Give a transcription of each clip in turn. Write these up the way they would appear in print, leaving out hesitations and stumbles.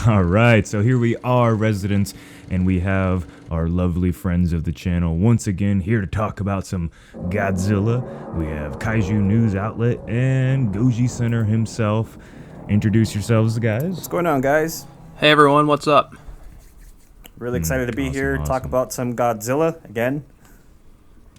All right, so here we are, residents, and we have our lovely friends of the channel once again here to talk about some Godzilla. We have KaijuNewsOutlet and GojiCenter himself. Introduce yourselves, guys. What's going on, guys? Hey everyone, what's up? Really excited to be here to talk about some Godzilla again.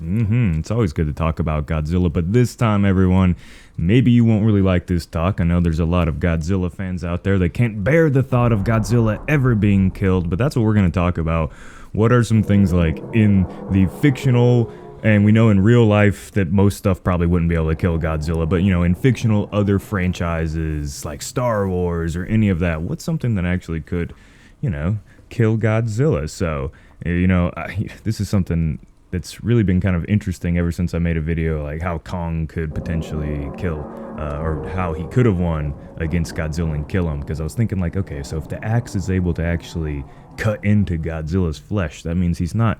It's always good to talk about Godzilla, but this time, everyone, maybe you won't really like this talk. I know there's a lot of Godzilla fans out there that can't bear the thought of Godzilla ever being killed, but that's what we're going to talk about. What are some things like in the fictional, and we know in real life that most stuff probably wouldn't be able to kill Godzilla, but in fictional other franchises like Star Wars or any of that, what's something that actually could, kill Godzilla? So, this is something that's really been kind of interesting ever since I made a video like how Kong could potentially kill or how he could have won against Godzilla and kill him, because I was thinking like, okay, so if the axe is able to actually cut into Godzilla's flesh, that means he's not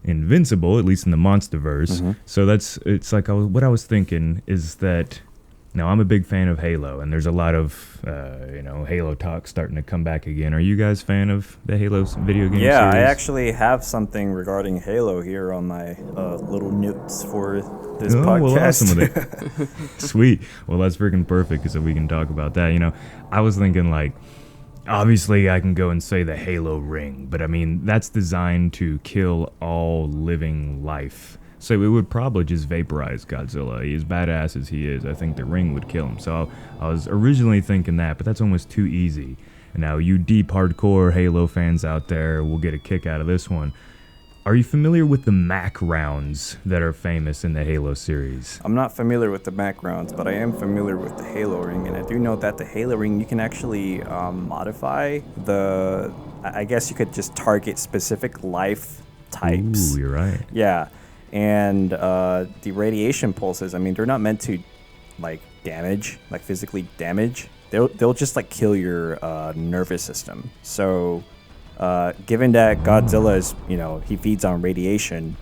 invincible, at least in the monsterverse. So what I was thinking is that now I'm a big fan of Halo, and there's a lot of Halo talk starting to come back again. Are you guys fan of the Halo video game series? I actually have something regarding Halo here on my little notes for this podcast. Well, awesome. Sweet. Well, that's freaking perfect, so we can talk about that. I was thinking like, obviously I can go and say the Halo ring, but I mean that's designed to kill all living life. So it would probably just vaporize Godzilla. As badass as he is, I think the ring would kill him. So I was originally thinking that, but that's almost too easy. And now you deep hardcore Halo fans out there will get a kick out of this one. Are you familiar with the Mac rounds that are famous in the Halo series? I'm not familiar with the Mac rounds, but I am familiar with the Halo ring, and I do know that the Halo ring, you can actually modify I guess you could just target specific life types. Ooh, you're right. Yeah. And the radiation pulses, I mean, they're not meant to physically damage. They'll just kill your nervous system. So given that Godzilla is, he feeds on radiation,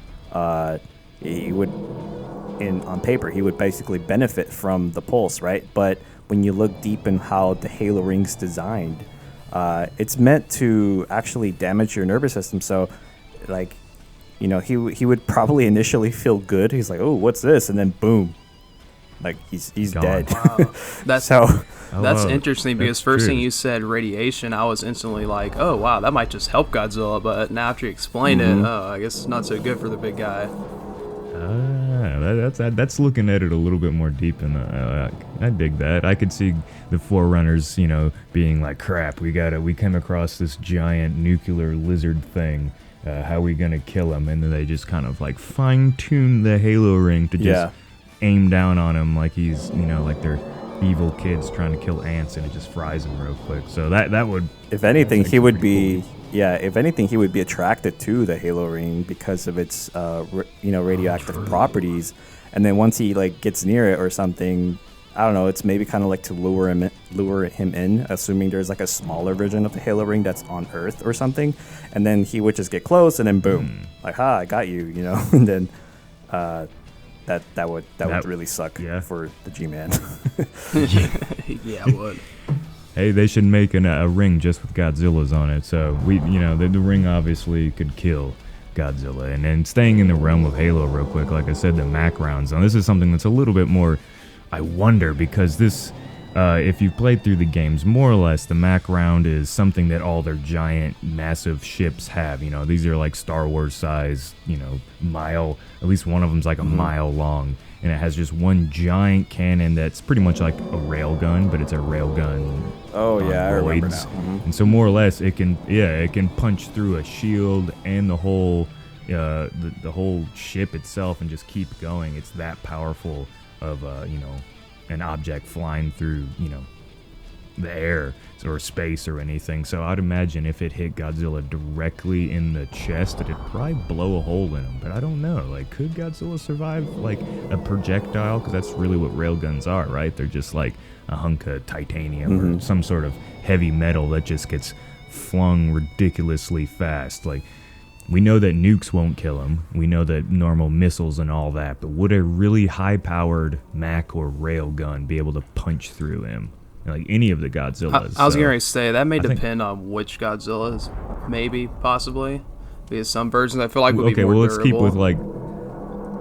he would, on paper, he would basically benefit from the pulse, right? But when you look deep in how the Halo ring's designed, it's meant to actually damage your nervous system. So he would probably initially feel good. He's like, oh, what's this? And then boom, he's dead. Wow. That's interesting, because first true. thing you said, radiation, I was instantly like, oh wow, that might just help Godzilla. But now after you explained it, I guess it's not so good for the big guy. That's looking at it a little bit more deep, and I dig that. I could see the Forerunners, being like, crap, we came across this giant nuclear lizard thing. How are we gonna kill him? And then they just kind of fine-tune the Halo ring to just aim down on him like he's, like they're evil kids trying to kill ants, and it just fries him real quick. So that would, if anything, he would be cool. If anything, he would be attracted to the Halo ring because of its radioactive properties. And then once he gets near it or something, I don't know, it's maybe kind of to lure him in, assuming there's a smaller version of the Halo ring that's on Earth or something, and then he would just get close, and then boom, I got you, and then that would really suck for the G-Man. Yeah, it would. Hey, they should make a ring just with Godzilla's on it. So the ring obviously could kill Godzilla. And then staying in the realm of Halo real quick, like I said, the Mac rounds. Now this is something that's a little bit more, I wonder, because this, if you've played through the games, more or less, the Mac round is something that all their giant, massive ships have. These are Star Wars size, mile, at least one of them's a mile long. And it has just one giant cannon that's pretty much like a rail gun, but it's a rail gun. Oh yeah, I remember now. Mm-hmm. And so more or less, it can punch through a shield and the whole ship itself and just keep going. It's that powerful of an object flying through the air or space or anything. So I'd imagine if it hit Godzilla directly in the chest, it'd probably blow a hole in him. But I don't know. Could Godzilla survive a projectile? Because that's really what railguns are, right? They're just a hunk of titanium or some sort of heavy metal that just gets flung ridiculously fast. We know that nukes won't kill him. We know that normal missiles and all that. But would a really high-powered Mac or railgun be able to punch through him? like any of the Godzillas. I was So going to say, that may I think- depend on which Godzillas, maybe, possibly. Because some versions I feel like would be okay, more well, let's keep durable. with like,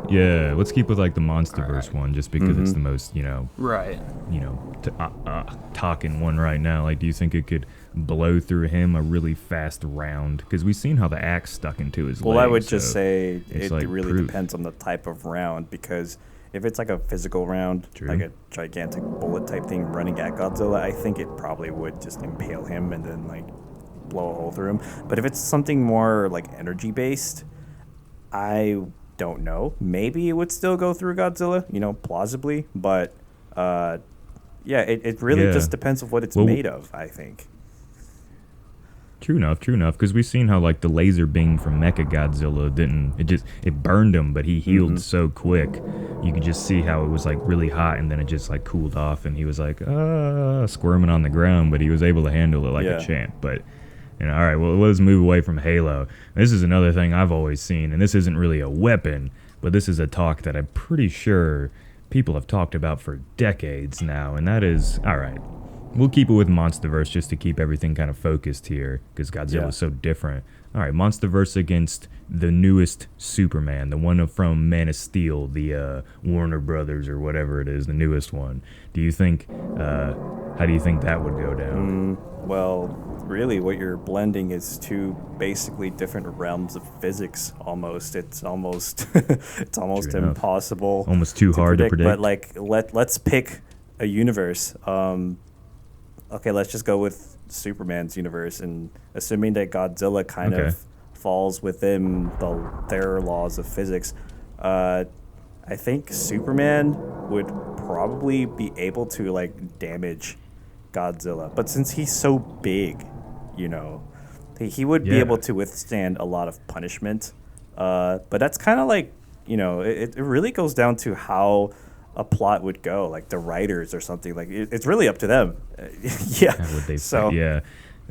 yeah, let's keep with like the MonsterVerse one, just because it's the most, Right. talking one right now. Like, do you think it could blow through him a really fast round? Because we've seen how the axe stuck into his Well, leg. I would just so say it's it like really proof. depends on the type of round, because if it's like a physical round, True. like a gigantic bullet type thing running at Godzilla, I think it probably would just impale him and then like blow a hole through him. But if it's something more like energy based, I don't know. Maybe it would still go through Godzilla, plausibly. But yeah, it really Yeah. just depends on what it's Well, made of, I think. True enough. Because we've seen how like the laser beam from Mechagodzilla it burned him, but he healed so quick. You could just see how it was like really hot, and then it just like cooled off, and he was like squirming on the ground, but he was able to handle it like Yeah. a champ. But all right, well, let's move away from Halo. This is another thing I've always seen, and this isn't really a weapon, but this is a talk that I'm pretty sure people have talked about for decades now, and that is, all right, we'll keep it with MonsterVerse just to keep everything kind of focused here, because Godzilla Yeah. is so different. All right, MonsterVerse against the newest Superman, the one from Man of Steel, the Warner Brothers or whatever it is, the newest one. Do you think, how do you think that would go down? Well, really, what you're blending is two basically different realms of physics. Almost, it's almost True enough. impossible. Almost too hard to predict. But like, let's pick a universe. Okay, let's just go with Superman's universe, and assuming that Godzilla kind Okay. of falls within their laws of physics, I think Superman would probably be able to like damage Godzilla, but since he's so big, he would be Yeah. able to withstand a lot of punishment. But that's kind of like, it really goes down to how a plot would go, like the writers or something. Like it's really up to them. Yeah. How would they So yeah,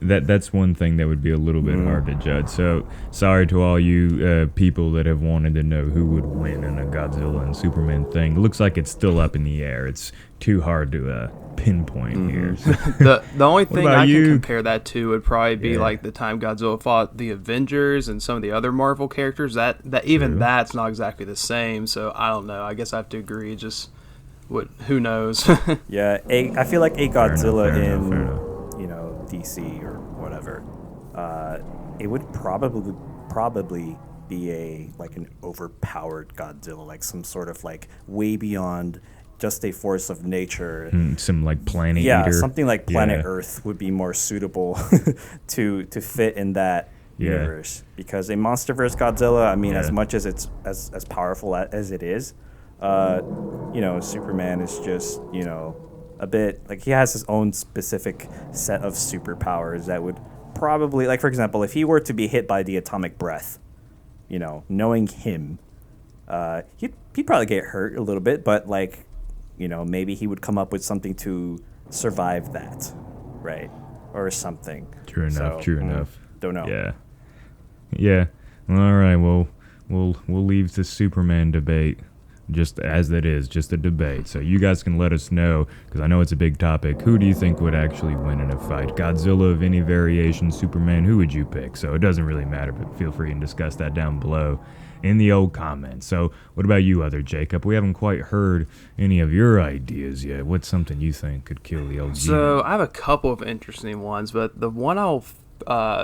that's one thing that would be a little bit hard to judge. So sorry to all you people that have wanted to know who would win in a Godzilla and Superman thing. It looks like it's still up in the air. It's too hard to pinpoint here. So, The only thing about I you? can compare that to would probably be Yeah. like the time Godzilla fought the Avengers and some of the other Marvel characters. That even True. that's not exactly the same. So I don't know. I guess I have to agree. Just who knows? yeah, I feel like a Godzilla fair enough, in fair enough. DC or whatever, it would probably be an overpowered Godzilla, like some sort of like way beyond just a force of nature. Some like planet Yeah, eater. something like Planet Yeah. Earth would be more suitable to fit in that Yeah. universe. Because a MonsterVerse Godzilla, I mean, Yeah. as much as it's as powerful as it is, Superman is just a bit like he has his own specific set of superpowers that would probably, like, for example, if he were to be hit by the atomic breath, knowing him, he'd probably get hurt a little bit, but like, maybe he would come up with something to survive that, right? Or something. True enough. So, True enough. Don't know. Yeah. Yeah. All right. Well, we'll leave the Superman debate just as it is, just a debate. So you guys can let us know, because I know it's a big topic. Who do you think would actually win in a fight? Godzilla of any variation, Superman? Who would you pick? So it doesn't really matter, but feel free and discuss that down below in the old comments. So what about you, other Jacob? We haven't quite heard any of your ideas yet. What's something you think could kill the old So I have a couple of interesting ones, but the one I'll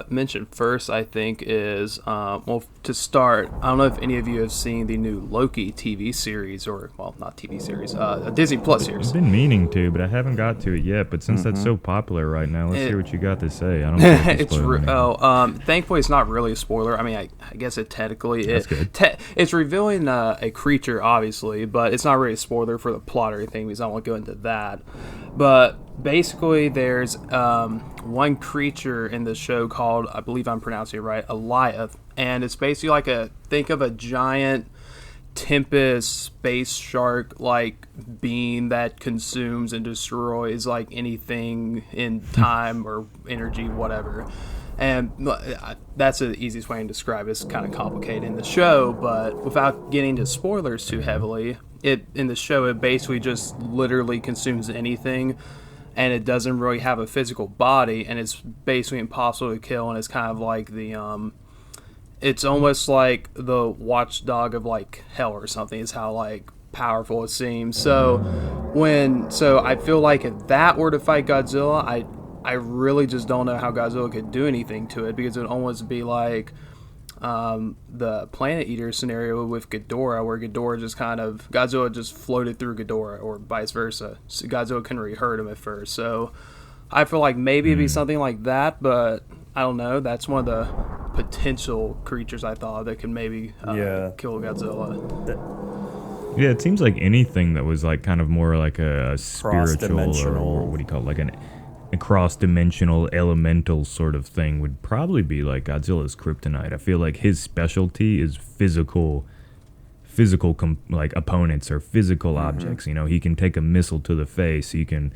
mention first, I think, is to start, I don't know if any of you have seen the new Loki TV series, or not TV series, a Disney Plus series. I've been meaning to, but I haven't got to it yet. But since that's so popular right now, let's hear what you got to say. I don't know if It's thankfully it's not really a spoiler. I mean, I guess it technically That's good. It's revealing a creature, obviously, but it's not really a spoiler for the plot or anything, because I won't go into that. But basically, there's one creature in the show called, I believe I'm pronouncing it right, Eliath, and it's basically like think of a giant tempest space shark like being that consumes and destroys like anything in time or energy, whatever. And that's the easiest way to describe it. It's kind of complicated in the show, but without getting to spoilers too heavily, in the show it basically just literally consumes anything. and it doesn't really have a physical body, and it's basically impossible to kill, and it's kind of like the it's almost like the watchdog of like hell or something is how like powerful it seems. So I feel like if that were to fight Godzilla, I really just don't know how Godzilla could do anything to it, because it would almost be like the Planet Eater scenario with Ghidorah, where Godzilla just floated through Ghidorah, or vice versa. So Godzilla couldn't really hurt him at first. So I feel like maybe it'd be something like that, but I don't know. That's one of the potential creatures I thought that could maybe kill Godzilla. Yeah, it seems like anything that was like kind of more like a spiritual, or what do you call it, like a cross-dimensional elemental sort of thing would probably be like Godzilla's kryptonite. I feel like his specialty is physical like opponents or physical objects. You know, he can take a missile to the face. He can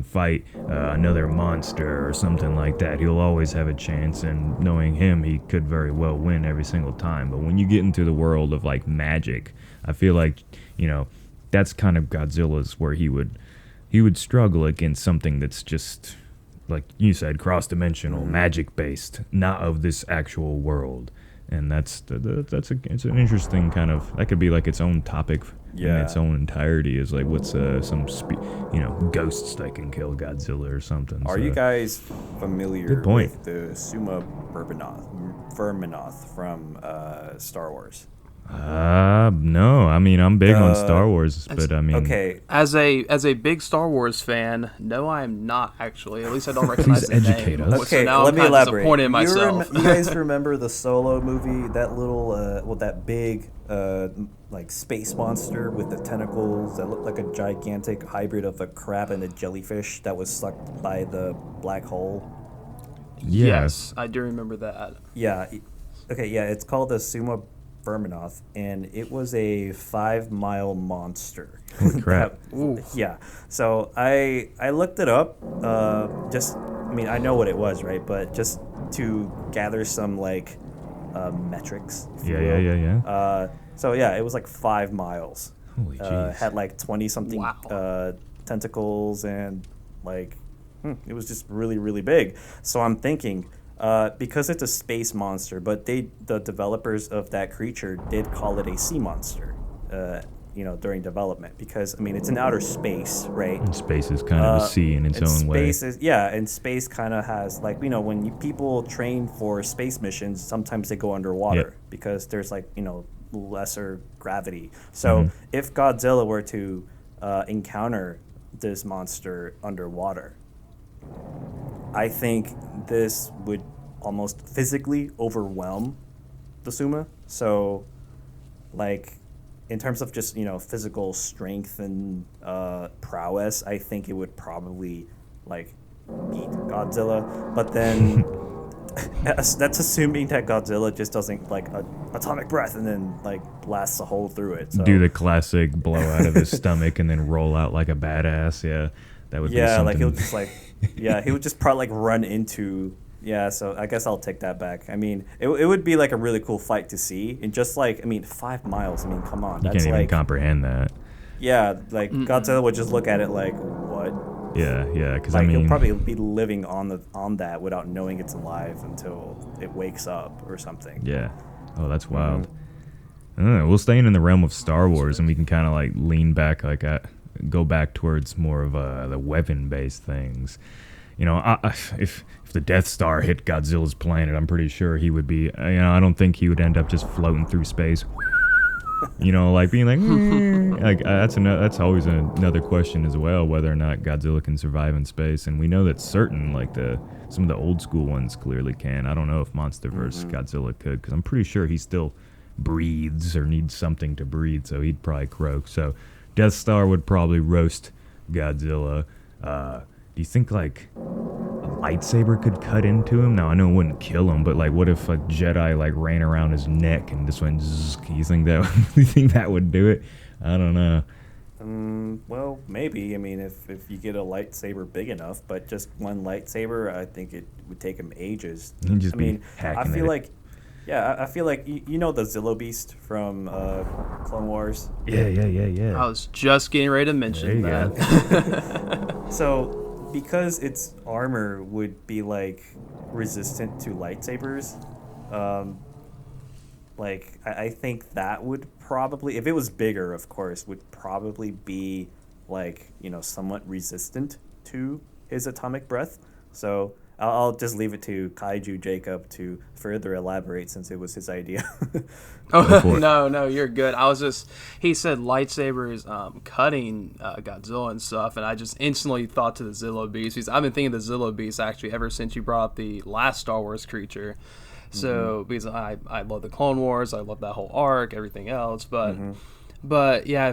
fight another monster or something like that. He'll always have a chance, and knowing him, he could very well win every single time. But when you get into the world of like magic, I feel like, you know, that's kind of Godzilla's where he would struggle against something that's just, like you said, cross-dimensional, magic-based, not of this actual world. And it's an interesting kind of, that could be like its own topic in its own entirety, is like what's ghosts that can kill Godzilla or something. Are you guys familiar point. with the Suma Verminoth from Star Wars? No. I mean, I'm big on Star Wars, but I mean, okay. As a big Star Wars fan, no, I am not actually. At least I don't recognize the educate name. us. So Okay, now let I'm me kind of elaborate. disappointed in myself. You guys remember the Solo movie? That little, that big, like space monster with the tentacles that looked like a gigantic hybrid of a crab and a jellyfish that was sucked by the black hole. Yes, I do remember that. Yeah. Okay. Yeah, it's called the Suma Verminoth, and it was a 5-mile monster. Holy crap. Yeah. So I looked it up. I know what it was, right? But just to gather some like metrics. Yeah. So yeah, it was like 5 miles. Holy jeez. Had like 20 something tentacles, and like it was just really, really big. So I'm thinking, because it's a space monster, but the developers of that creature did call it a sea monster, during development, because I mean it's in outer space, right? And space is kind of a sea in its own way. And space kind of has, like, when people train for space missions, sometimes they go underwater because there's like lesser gravity. So if Godzilla were to encounter this monster underwater, I think this would almost physically overwhelm the Suma. So, like, in terms of just, physical strength and prowess, I think it would probably, like, beat Godzilla. But then that's assuming that Godzilla just doesn't, like, atomic breath and then, like, blasts a hole through it. So. Do the classic blow out of his stomach and then roll out like a badass. Yeah, that would be something. Like, he'll just, like... he would just probably, like, run into... Yeah, so I guess I'll take that back. I mean, it would be, like, a really cool fight to see. And just, like, 5 miles. I mean, come on. You can't even comprehend that. Yeah, like, Godzilla would just look at it like, what? Yeah, because like, he'll probably be living on that without knowing it's alive until it wakes up or something. Yeah. Oh, that's wild. We'll stay in the realm of Star Wars, and we can kind of, like, lean back, like, go back towards more of the weapon-based things. If the Death Star hit Godzilla's planet, I'm pretty sure he would be. I don't think he would end up just floating through space. Like being like, that's always another question as well, whether or not Godzilla can survive in space. And we know that certain, like some of the old school ones clearly can. I don't know if MonsterVerse Godzilla could, because I'm pretty sure he still breathes or needs something to breathe, so he'd probably croak. So Death Star would probably roast Godzilla. Do you think, like, a lightsaber could cut into him? Now, I know it wouldn't kill him, but, like, what if a Jedi, like, ran around his neck and just went zzz? You think that would do it? I don't know. Well, maybe. I mean, if you get a lightsaber big enough, but just one lightsaber, I think it would take him ages. He'd just be hacking I feel it. like... Yeah, I feel like, you know the Zillo Beast from Clone Wars? Yeah. I was just getting ready to mention that. So, because its armor would be like resistant to lightsabers. Like I think that would probably, if it was bigger, of course, would probably be like, you know, somewhat resistant to his atomic breath. So I'll just leave it to Kaiju Jacob to further elaborate since it was his idea. Oh no, you're good. He said lightsabers cutting Godzilla and stuff, and I just instantly thought to the Zillo beast, because I've been thinking of the Zillo beast actually ever since you brought up the last Star Wars creature. So because I love the Clone Wars, I love that whole arc, everything else, but yeah,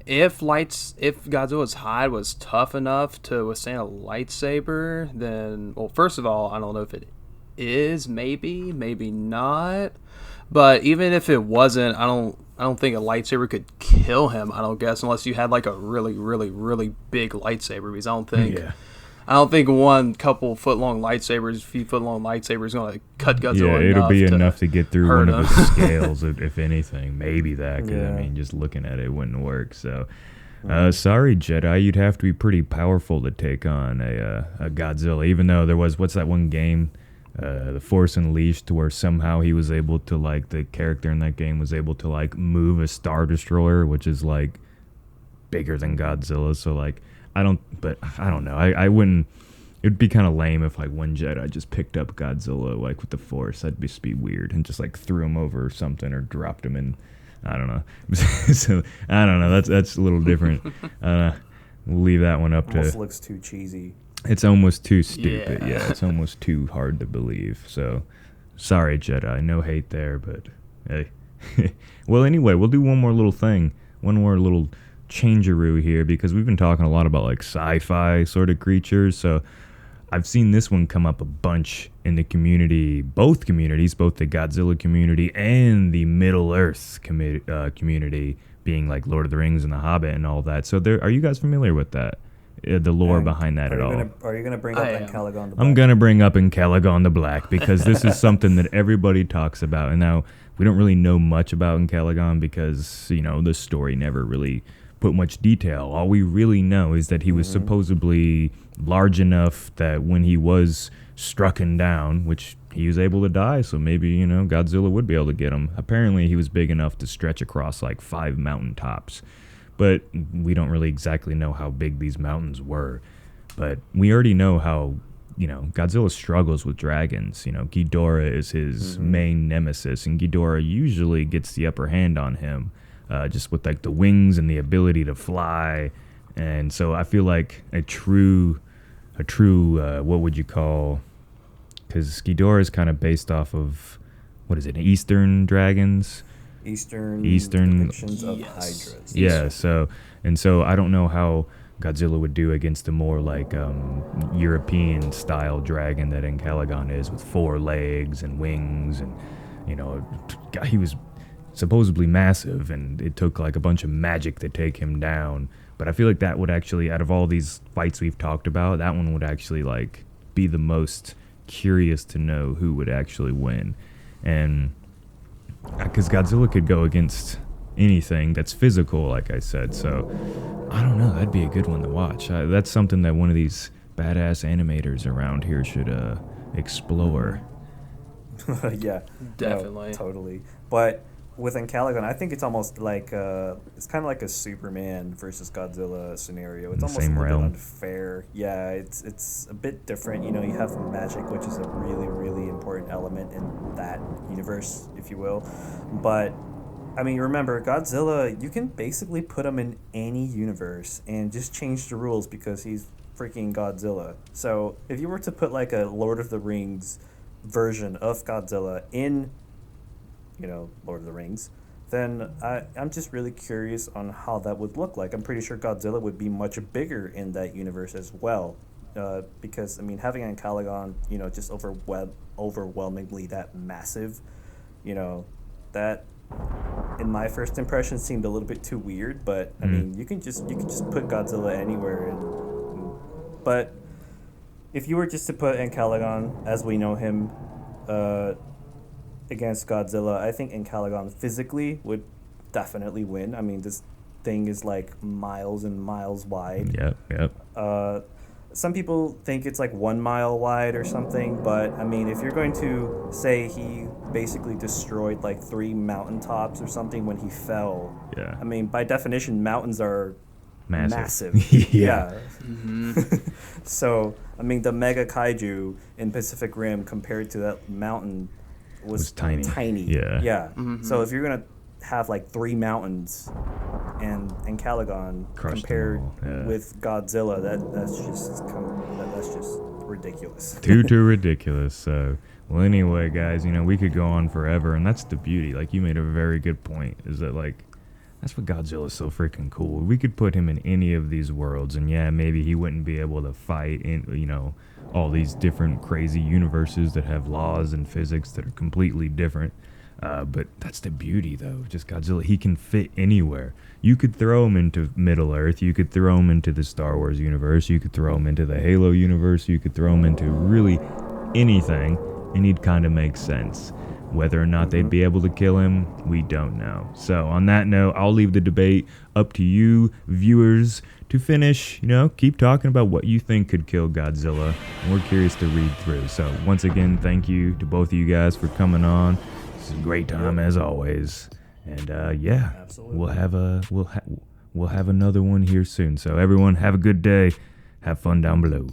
if Godzilla's hide was tough enough to withstand a lightsaber, then, well, first of all, I don't know if it is, maybe not. But even if it wasn't, I don't think a lightsaber could kill him, I don't guess, unless you had like a really, really, really big lightsaber, because I don't think one couple few foot long lightsaber is going to cut Godzilla. Yeah, it'll be enough to get through one of the scales, if anything. Maybe that, because, I mean, just looking at it wouldn't work. So, sorry, Jedi, you'd have to be pretty powerful to take on a Godzilla, even though there was, what's that one game, The Force Unleashed, where somehow he was able to, like, the character in that game was able to, like, move a Star Destroyer, which is, like, bigger than Godzilla. So, like, I don't know. I wouldn't. It'd be kind of lame if like one Jedi just picked up Godzilla like with the Force. That'd just be weird, and just like threw him over or something, or dropped him in. I don't know. So I don't know. That's a little different. We'll leave that one up to. Almost looks too cheesy. It's almost too stupid. Yeah, it's almost too hard to believe. So sorry, Jedi. No hate there, but hey. Well, anyway, we'll do one more little thing. One more little changeroo here, because we've been talking a lot about like sci-fi sort of creatures. So I've seen this one come up a bunch in the community, both communities, both the Godzilla community and the Middle Earth community, being like Lord of the Rings and The Hobbit and all that. So are you guys familiar with that? The lore behind that at all? Are you going to bring up Ancalagon the Black? I'm going to bring up Ancalagon the Black, because this is something that everybody talks about. And now we don't really know much about Ancalagon because, you know, the story never really put much detail. All we really know is that he was supposedly large enough that when he was strucken down, which he was able to die, so maybe, you know, Godzilla would be able to get him. Apparently he was big enough to stretch across like 5 mountain tops, but we don't really exactly know how big these mountains were. But we already know how, you know, Godzilla struggles with dragons. You know, Ghidorah is his main nemesis, and Ghidorah usually gets the upper hand on him. Just with like the wings and the ability to fly. And so I feel like a true what would you call, because Ghidorah is kind of based off of, what is it, Eastern dragons? Eastern depictions of hydras. Yeah, so I don't know how Godzilla would do against a more like European style dragon that Ancalagon is, with 4 legs and wings, and, you know, he was supposedly massive, and it took like a bunch of magic to take him down. But I feel like that would actually, out of all these fights we've talked about, that one would actually like be the most curious to know who would actually win. And because Godzilla could go against anything that's physical, like I said. So I don't know, that'd be a good one to watch. That's something that one of these badass animators around here should explore. Yeah, definitely. No, totally. But with Ancalagon, I think it's almost like it's kind of like a Superman versus Godzilla scenario. It's almost a little bit unfair. Yeah, it's a bit different. You know, you have magic, which is a really, really important element in that universe, if you will. But I mean, remember, Godzilla, you can basically put him in any universe and just change the rules because he's freaking Godzilla. So if you were to put like a Lord of the Rings version of Godzilla in, you know, Lord of the Rings, then I'm just really curious on how that would look like. I'm pretty sure Godzilla would be much bigger in that universe as well, because, I mean, having Ancalagon, you know, just overwhelmingly that massive, you know, that, in my first impression, seemed a little bit too weird. But I mean, you can just put Godzilla anywhere. But if you were just to put Ancalagon, as we know him, against Godzilla, I think Ancalagon physically would definitely win. I mean, thing is like miles and miles wide. Yep. Some people think it's like 1 mile wide or something, but I mean, if you're going to say he basically destroyed like 3 mountaintops or something when he fell, Yeah. I mean, by definition, mountains are massive. Yeah. So, I mean, the mega kaiju in Pacific Rim compared to that mountain was tiny. Yeah. Mm-hmm. So if you're gonna have like 3 mountains and Ancalagon Crushed them compared all, yeah. with Godzilla, that's just ridiculous. Too ridiculous. So, well, anyway, guys, we could go on forever, and that's the beauty. Like, you made a very good point, is that, like, that's what Godzilla's so freaking cool. We could put him in any of these worlds, and yeah, maybe he wouldn't be able to fight in, all these different crazy universes that have laws and physics that are completely different. But that's the beauty, though. Just Godzilla, he can fit anywhere. You could throw him into Middle Earth. You could throw him into the Star Wars universe. You could throw him into the Halo universe. You could throw him into really anything, and he'd kind of make sense. Whether or not they'd be able to kill him, we don't know. So on that note, I'll leave the debate up to you, viewers, to finish. Keep talking about what you think could kill Godzilla. And we're curious to read through. So once again, thank you to both of you guys for coming on. This is a great time as always. And yeah, Absolutely. we'll have another one here soon. So everyone, have a good day. Have fun down below.